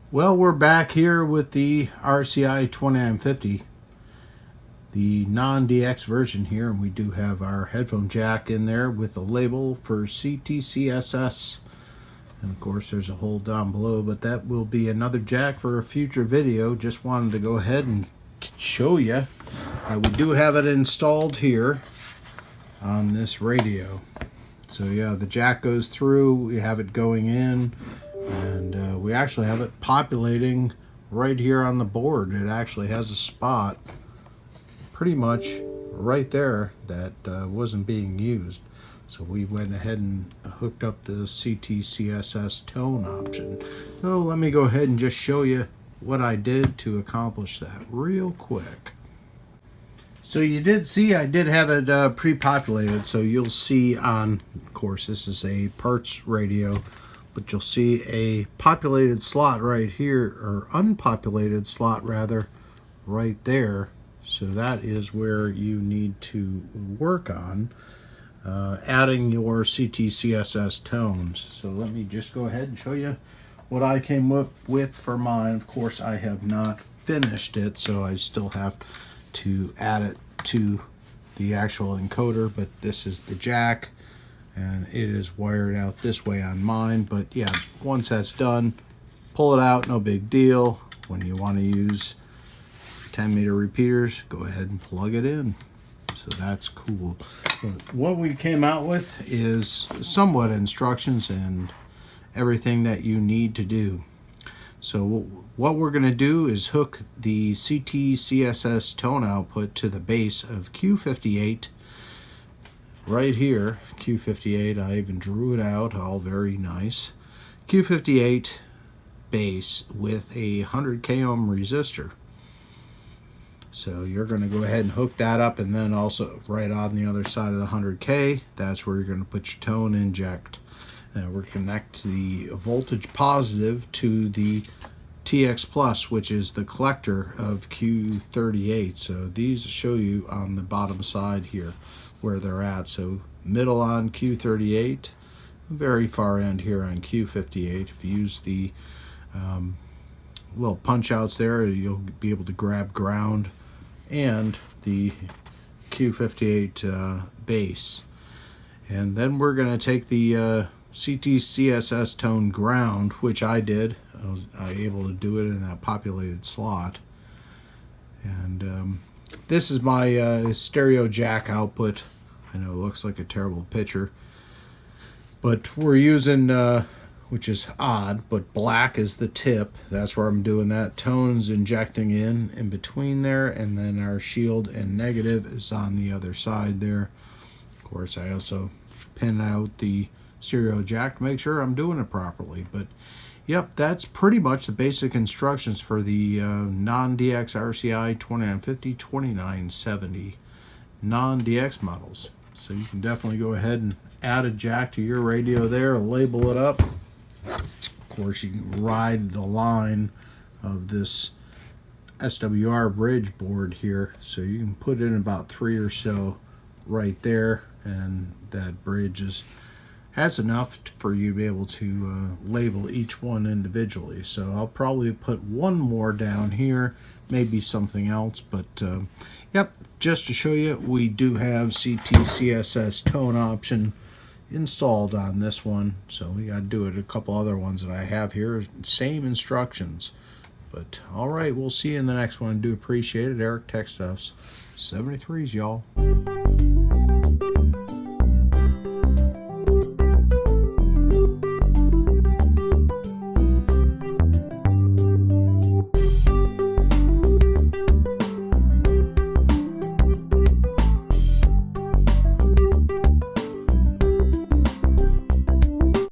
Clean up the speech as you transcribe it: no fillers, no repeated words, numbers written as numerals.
Well, we're back here with the RCI 2950, the non-DX version here, and we do have our headphone jack in there with a label for CTCSS. And of course there's a hole down below, but that will be another jack for a future video. Just wanted to go ahead and show you. We do have it installed here on this radio. So yeah, the jack goes through, we have it going in, and we actually have it populating right here on the board. It actually has a spot pretty much right there that wasn't being used. So we went ahead and hooked up the CTCSS tone option. So let me go ahead and just show you what I did to accomplish that real quick. So you did see I did have it pre-populated, so you'll see on, of course this is a parts radio, but you'll see a populated slot right here, or unpopulated slot rather, right there. So that is where you need to work on adding your CTCSS tones. So let me just go ahead and show you what I came up with for mine. Of course I have not finished it, so I still have to add it to the actual encoder, but this is the jack and it is wired out this way on mine. But yeah, once that's done, pull it out, no big deal. When you want to use 10-meter repeaters, go ahead and plug it in. So that's cool. So what we came out with is somewhat instructions and everything that you need to do. So what we're going to do is hook the CTCSS tone output to the base of Q58 right here. Q58, I even drew it out, all very nice. Q58 base with a 100k ohm resistor. So you're going to go ahead and hook that up, and then also right on the other side of the 100k, that's where you're going to put your tone inject. Now we're connect the voltage positive to the TX plus, which is the collector of Q38. So these show you on the bottom side here where they're at. So middle on Q38, very far end here on Q58. If you use the little punch outs there, you'll be able to grab ground and the Q58 base. And then we're going to take the CTCSS tone ground, which I did. I was able to do it in that populated slot. And this is my stereo jack output. I know it looks like a terrible picture, but we're using, which is odd, but black is the tip. That's where I'm doing that. Tones injecting in between there, and then our shield and negative is on the other side there. Of course, I also pin out the stereo jack to make sure I'm doing it properly. But yep, that's pretty much the basic instructions for the non-DX RCI 2950, 2970 non-DX models. So you can definitely go ahead and add a jack to your radio there, label it up. Of course, you can ride the line of this SWR bridge board here, so you can put in about 3 or so right there, and that bridge has enough for you to be able to label each one individually. So I'll probably put one more down here, maybe something else, but yep, just to show you, we do have CTCSS tone option installed on this one. So we got to do it a couple other ones that I have here, same instructions. But all right, we'll see you in the next one. Do appreciate it. Eric, Techstuffs 73s, y'all.